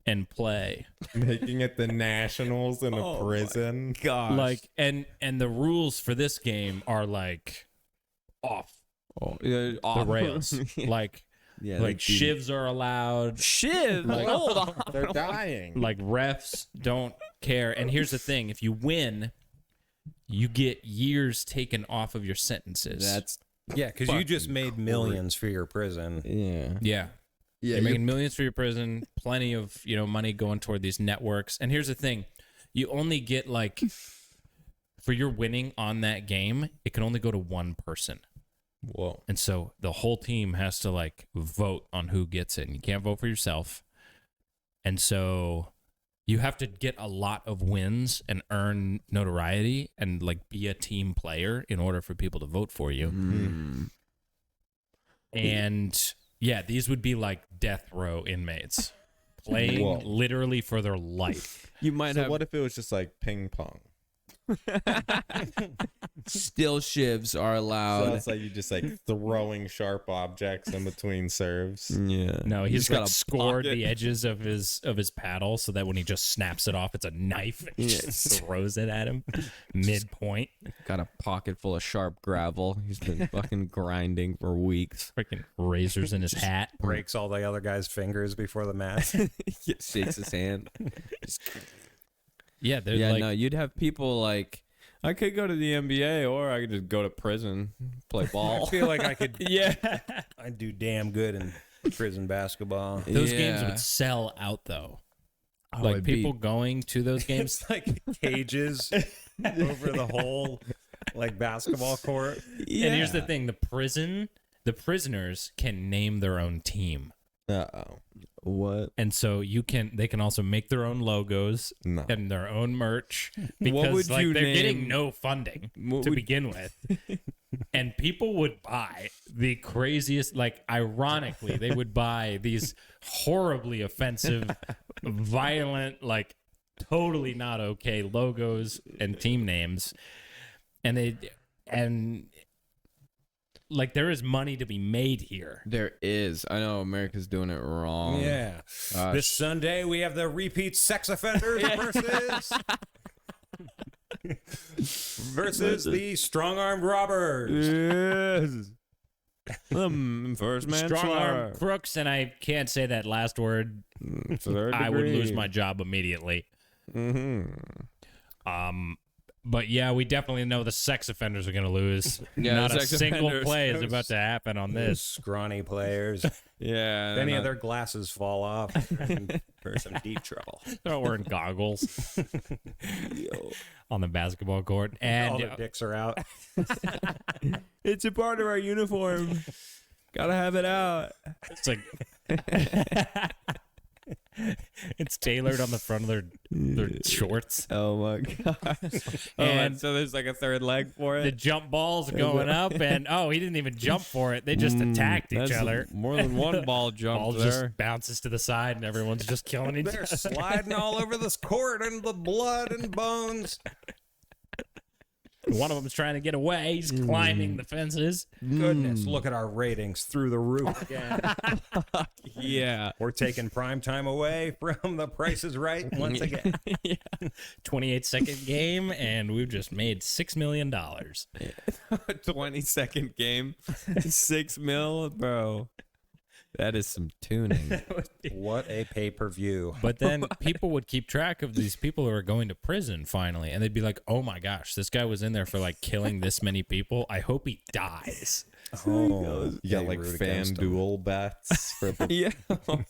and play. Making it the nationals in a prison. gosh. Like and the rules for this game are like off the rails. Like shivs are allowed. Shiv. Like- Hold on. They're dying. Like refs don't care. And here's the thing: if you win, you get years taken off of your sentences. That's Yeah, because you just made millions for your prison. yeah. yeah. You're making millions for your prison, plenty of money going toward these networks. And here's the thing: you only get like for your winning on that game, it can only go to one person. Whoa. And so the whole team has to like vote on who gets it. And you can't vote for yourself. And so you have to get a lot of wins and earn notoriety and like be a team player in order for people to vote for you. And yeah, these would be like death row inmates playing Whoa. literally for their life. You might So have. what if it was just like ping pong? Still shivs are So allowed. it's like you just like throwing sharp objects in between serves. Yeah. No, You he's just like gotta scored block it. the edges of his paddle so that when he just snaps it off, it's a knife and he just throws it at him midpoint. Got a pocket full of sharp gravel. He's been fucking grinding for weeks. Freaking razors in his hat. Breaks all the other guy's fingers before the match. Shakes his hand. Yeah, they're Yeah, like, no, you'd have people like, I could go to the NBA or I could just go to prison, play I ball. feel like I could. yeah. I'd do damn good in prison basketball. Those games Yeah. would sell out though. Oh, Like it'd be- people going to those games. It's like cages over the whole like basketball court. Yeah. And here's the thing: the prisoners can name their own team, What? and so they can also make their own logos No. and their own merch because would like you they're name- getting no funding What to would- begin with. And people would buy the craziest, like ironically, they would buy these horribly offensive, violent, like totally not okay logos and team names. And like there is money to be made here. There is. I know America's doing it wrong. Yeah. Gosh. This Sunday we have the repeat sex offenders versus the strong-armed robbers. Yes. First Strong manslaughter. arm crooks, and I can't say that last word. Third I would lose degree. my job immediately. Mm-hmm. But yeah, we definitely know the sex offenders are going to lose. Yeah, Not the a sex single offenders. play is about to happen on Those this. scrawny players. Yeah. If any of their glasses fall off, they're in some deep trouble. They're not wearing goggles on the basketball court. And All their dicks are out. It's a part of our uniform. Gotta have it out. it's like it's tailored on the front of their shorts. Oh my god. And so there's like a third leg for The it. jump ball's going up, and he didn't even jump for it. They just attacked each That's other. More than one ball Ball jumped there. just bounces to the side, and everyone's just killing each They're other. sliding all over this court and the blood and bones. One of them's trying to get away. He's climbing the fences. Goodness, look at our ratings through the roof again. Yeah. We're taking prime time away from The Price is Right once again. 28-second game, and we've just made $6 million. 20-second game. 6 mil, bro. That is some tuning. What a pay-per-view. But then people would keep track of these people who are going to prison finally, and they'd be like, "Oh my gosh, this guy was in there for like killing this many people. I hope he dies." Oh, You got like root against them. FanDuel bets for the Yeah.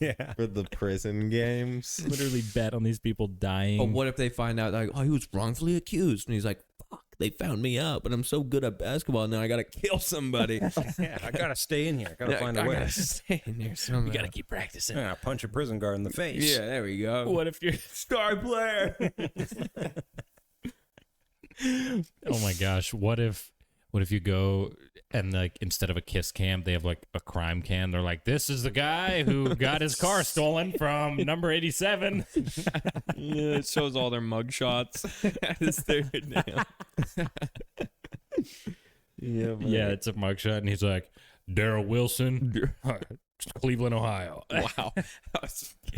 Yeah. for the prison games. Literally bet on these people dying. But what if they find out like, oh, he was wrongfully accused, and he's like, fuck, they found me out, but I'm so good at basketball now I gotta kill somebody. Yeah, I gotta stay in here. Gotta find a I way. gotta stay in here somehow. You got to keep practicing. Yeah, punch a prison guard in the face. Yeah, there we go. What if you're Star player? Oh my gosh, what if you go and like instead of a kiss cam, they have like a crime cam. They're like, "This is the guy who got his car stolen from number 87." Yeah, it shows all their mug shots. It's their name. Yeah, Yeah, it's a mugshot, and he's like, "Daryl Wilson, Cleveland, Ohio." Wow.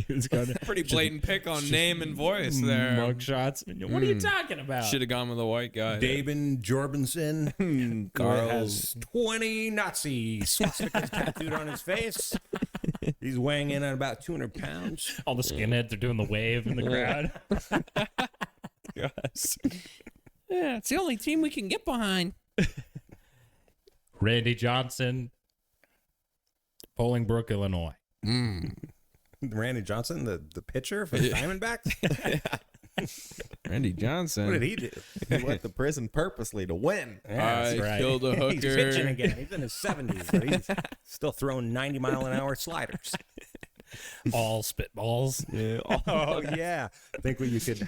It's got Pretty blatant pick on name and voice there. mugshots. What are you talking about? Should have gone with a white guy. David Jorgensen who has 20 Nazi swastikas tattooed on his face. He's weighing in at about 200 pounds. All the skinheads are doing the wave in the crowd. Yes. Yeah, it's the only team we can get behind. Randy Johnson, Bolingbrook, Illinois. Randy Johnson, the pitcher for the Diamondbacks? Randy Johnson. What did he do? He went to prison purposely to win. Yeah, I right. killed a he's pitching hooker. again. He's in his 70s, but he's still throwing 90-mile-an-hour sliders. All spitballs. Yeah. Oh yeah, think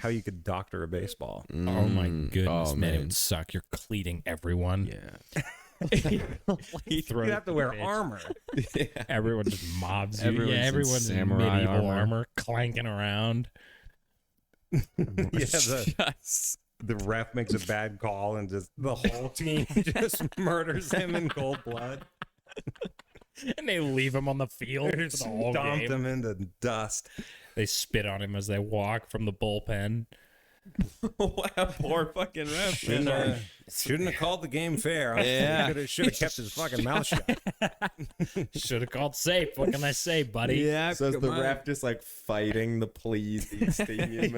how you could doctor a baseball. Oh my goodness, Oh, man. It man. would suck. You're cleating everyone. Yeah. He You'd have to wear armor. Everyone just mobs you. Everyone's in Everyone's in samurai medieval armor. armor, clanking around. Yeah, Yes. the ref makes a bad call and just the whole team just murders him in cold blood. And they leave him on the field for the whole Stomped game. him into dust. They spit on him as they walk from the bullpen. Wow, poor fucking ref. Shouldn't have called the game fair. Yeah. Should have kept his fucking mouth shut. Should have called safe. What can I say, buddy? Yeah. So is come the on. ref just like fighting the police stadium?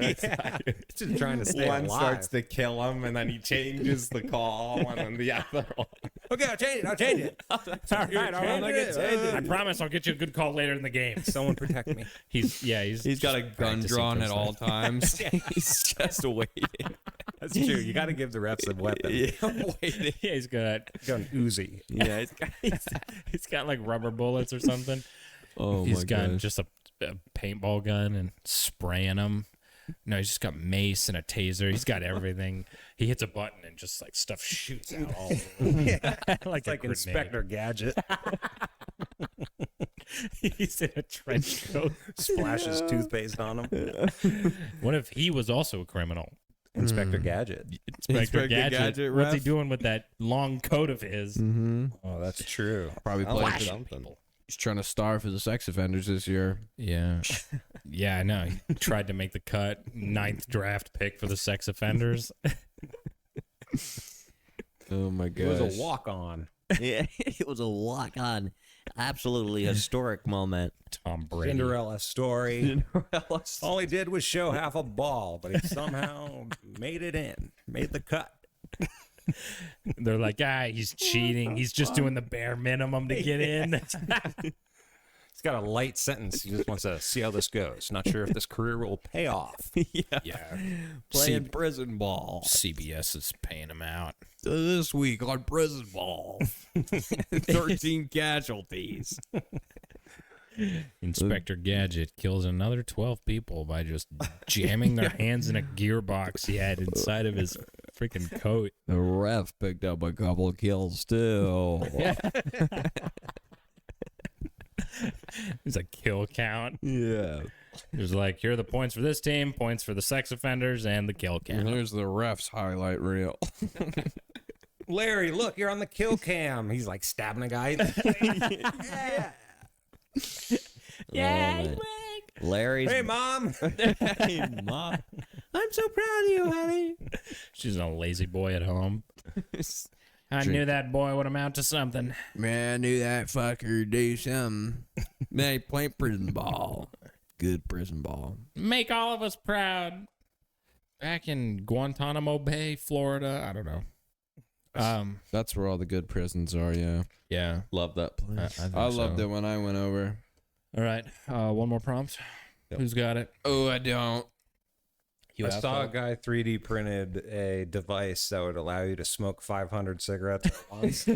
Just trying to stay One alive. starts to kill him, and then he changes the call, and then the other one. Okay, I'll change it. All right, I promise I'll get you a good call later in the game. Someone protect me. He's got a gun drawn at all times. He's just waiting. That's true. You got to give the refs a weapon. Waiting. Yeah, he's got Gun Uzi. Yeah. he's got like rubber bullets or something. Oh He's my got god. just a paintball gun and spraying them. No, he's just got mace and a taser. He's got everything. He hits a button and just like stuff shoots out all over him. like Like Inspector Gadget. He's in a trench coat. Splashes toothpaste on him. What if he was also a criminal? Inspector Gadget. Inspector Gadget. What's he ref? doing with that long coat of his? Mm-hmm. Oh, that's true. Probably I like playing. something. He's trying to star for the sex offenders this year. Yeah. Yeah, I know. He tried to make the cut. 9th draft pick for the sex offenders. Oh my It god. was a walk-on. Yeah, it was a walk-on, absolutely historic moment. Tom Brady. Cinderella story. All he did was show half a ball, but he somehow made it in, made the cut. They're like, he's cheating. He's just doing the bare minimum to get in. He's got a light sentence. He just wants to see how this goes. Not sure if this career will pay off. Yeah. Playing prison ball. CBS is paying him out. This week on prison ball. 13 casualties. Inspector Gadget kills another 12 people by just jamming their hands in a gearbox he had inside of his freaking coat. The ref picked up a couple kills too. There's a kill count. Yeah. There's like, here are the points for this team, points for the sex offenders, and the kill And count. there's the ref's highlight reel. Larry, look, you're on the kill cam. He's like stabbing a guy. Yeah, Larry's. Hey, Mom. Hey, Mom. I'm so proud of you, honey. She's a lazy boy at home. I knew that boy would amount to something. Man, I knew that fucker do something. Man, he played prison ball. Good prison ball. Make all of us proud. Back in Guantanamo Bay, Florida. I don't know. That's where all the good prisons are, yeah. Yeah. Love that place. think I loved so. it when I went over. All right. One more prompt. Yep. Who's got it? Oh, I don't. I saw a guy 3D printed a device that would allow you to smoke 500 cigarettes at once.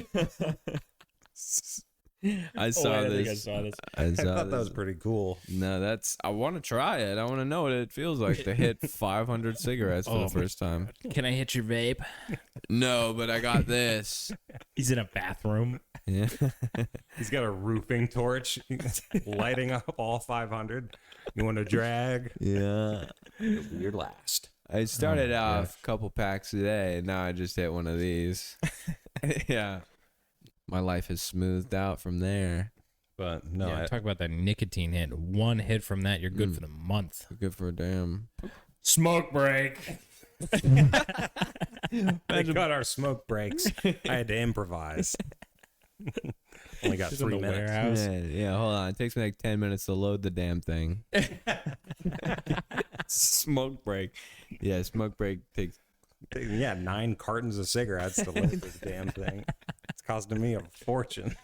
I saw I think I this. saw this. I I saw thought that this. was pretty cool. No, I want to try it. I want to know what it feels like to hit 500 cigarettes for Oh, the first time. Can I hit your vape? No, but I got this. He's in a bathroom. Yeah. He's got a roofing torch lighting up all 500. You want to drag? Yeah. It'll be your last. I started off a couple packs a day, and now I just hit one of these. Yeah. My life has smoothed out from there. But no, Yeah, talk about that nicotine hit. One hit from that, you're good for the month. Good for a damn. Smoke break. they cut our smoke breaks. I had to improvise. Only got Just in 3 the minutes. warehouse. Yeah, hold on. It takes me like 10 minutes to load the damn thing. Smoke break. Yeah, smoke break takes. Yeah, 9 cartons of cigarettes to load this damn thing. It's costing me a fortune.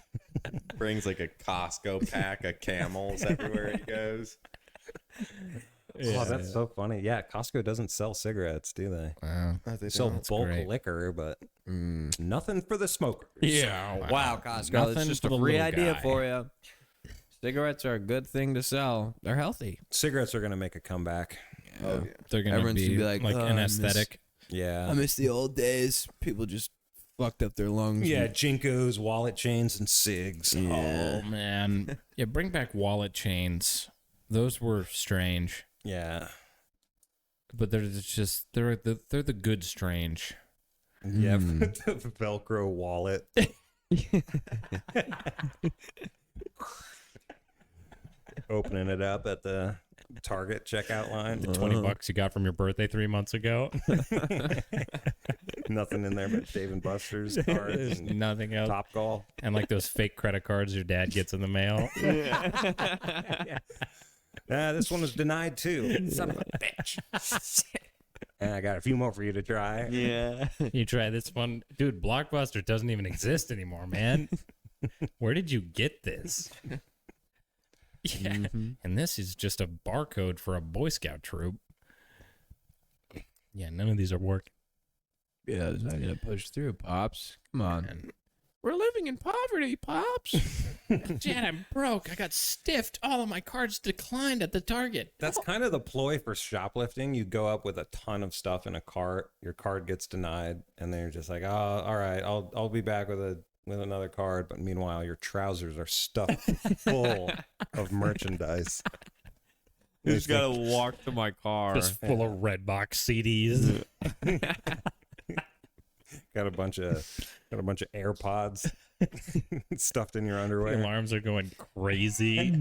Brings like a Costco pack of Camels everywhere he goes. Oh, that's so funny. Yeah, Costco doesn't sell cigarettes, do they? Wow. They sell bulk great. liquor, but nothing for the smokers. Yeah, wow, Costco. That's Nothing just for a the free little idea guy. for you. Cigarettes are a good thing to sell. They're healthy. Cigarettes are going to make a comeback. Oh, They're going to Everyone's be, gonna be like, "Oh, an I miss- aesthetic. Yeah. I miss the old days. People just fucked up their lungs. Yeah, Jinkos, wallet chains, and cigs. Oh, man. Yeah, bring back wallet chains. Those were strange. Yeah. but they're just they're the good strange. Yeah, the Velcro wallet. Opening it up at the Target checkout line. The $20 you got from your birthday 3 months ago. Nothing in there but Dave and Buster's cards. There's And nothing else. Top Golf. And like those fake credit cards your dad gets in the mail. This one was denied too. Son of a bitch. And I got a few more for you to try. Yeah. You try this one. Dude, Blockbuster doesn't even exist anymore, man. Where did you get this? Yeah. And this is just a barcode for a Boy Scout troop. Yeah, none of these are working. Yeah, it's not gonna push through, Pops. Come on. We're living in poverty, Pops. Dad, I'm broke. I got stiffed. All of my cards declined at the Target. That's kind of the ploy for shoplifting. You go up with a ton of stuff in a cart. Your card gets denied, and then you're just like, "Oh, all right, I'll be back with another card." But meanwhile, your trousers are stuffed full of merchandise. You just gotta walk to my car. Just full of Redbox CDs. Got a bunch of AirPods stuffed in your The underwear. alarms are going crazy.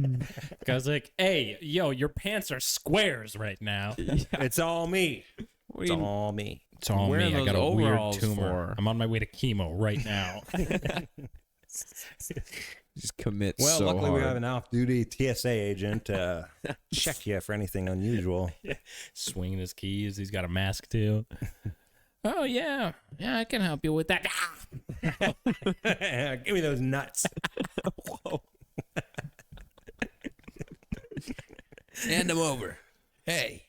Guy's like, hey, yo, your pants are squares right now. It's all me. What It's do you- all me. It's all Wearing me. I those got a weird overalls tumor. for? I'm on my way to chemo right now. just commit Well, so luckily hard. we have an off-duty TSA agent to check you for anything unusual. Swinging his keys. He's got a mask too. Oh, yeah. Yeah, I can help you with that. Give me those nuts. Hand them over. Hey.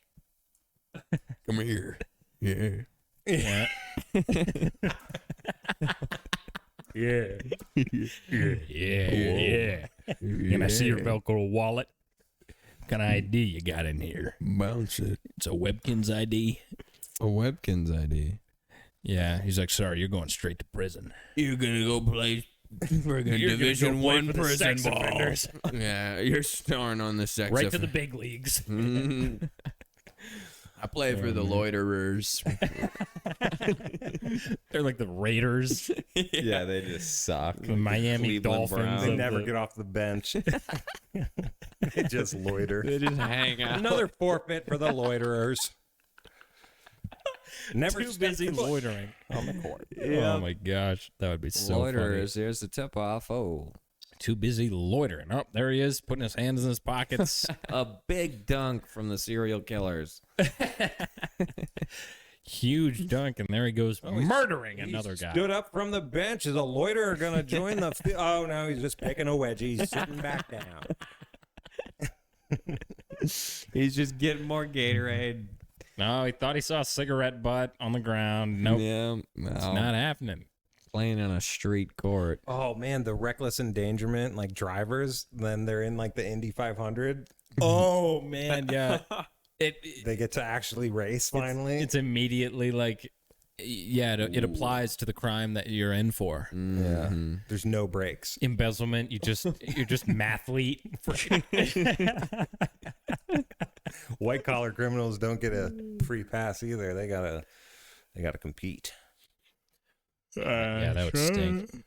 Come here. Yeah. Yeah. Yeah. Yeah. Can I see your Velcro wallet? What kind of ID you got in here? Bounce it. It's a Webkins ID. A Webkins ID. Yeah. He's like, sorry, you're going straight to prison. You're gonna go play friggin' You're gonna Division go play One for the prison sex ball. offenders. Yeah, you're starring on the sex. Right to the big leagues. I play for the loiterers. They're like the Raiders, Yeah, they just suck. the Miami Cleveland Dolphins. Browns. They of never the- get off the bench. They just loiter. They just hang out. Another forfeit for the loiterers. Never Too step busy foot loitering on the court. Oh my gosh, that would be so Loiterers, here's the tip off. Oh, funny. Too busy loitering. Oh, there he is, putting his hands in his pockets. a big dunk from the serial killers. Huge dunk, and there he goes, murdering another guy. Stood up from the bench. Is a loiterer going to join the... Oh, no, he's just picking a wedgie. He's sitting back down. He's just getting more Gatorade. No, he thought he saw a cigarette butt on the ground. Nope, Yeah, it's no. not happening. Playing on a street court. Oh, man, the reckless endangerment, like drivers, then they're in like the Indy 500. Oh man, yeah. They get to actually race finally. It's immediately like, yeah, it applies to the crime that you're in for. Yeah. There's no brakes. Embezzlement, you're just mathlete. White collar criminals don't get a free pass either. They gotta compete. Yeah, that would stink.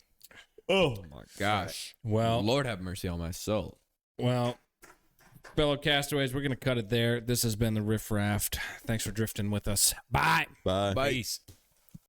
Oh my gosh. Well, Lord have mercy on my soul. Well, fellow castaways, we're going to cut it there. This has been the Riff Raft. Thanks for drifting with us. Bye. Bye. Bye. Peace.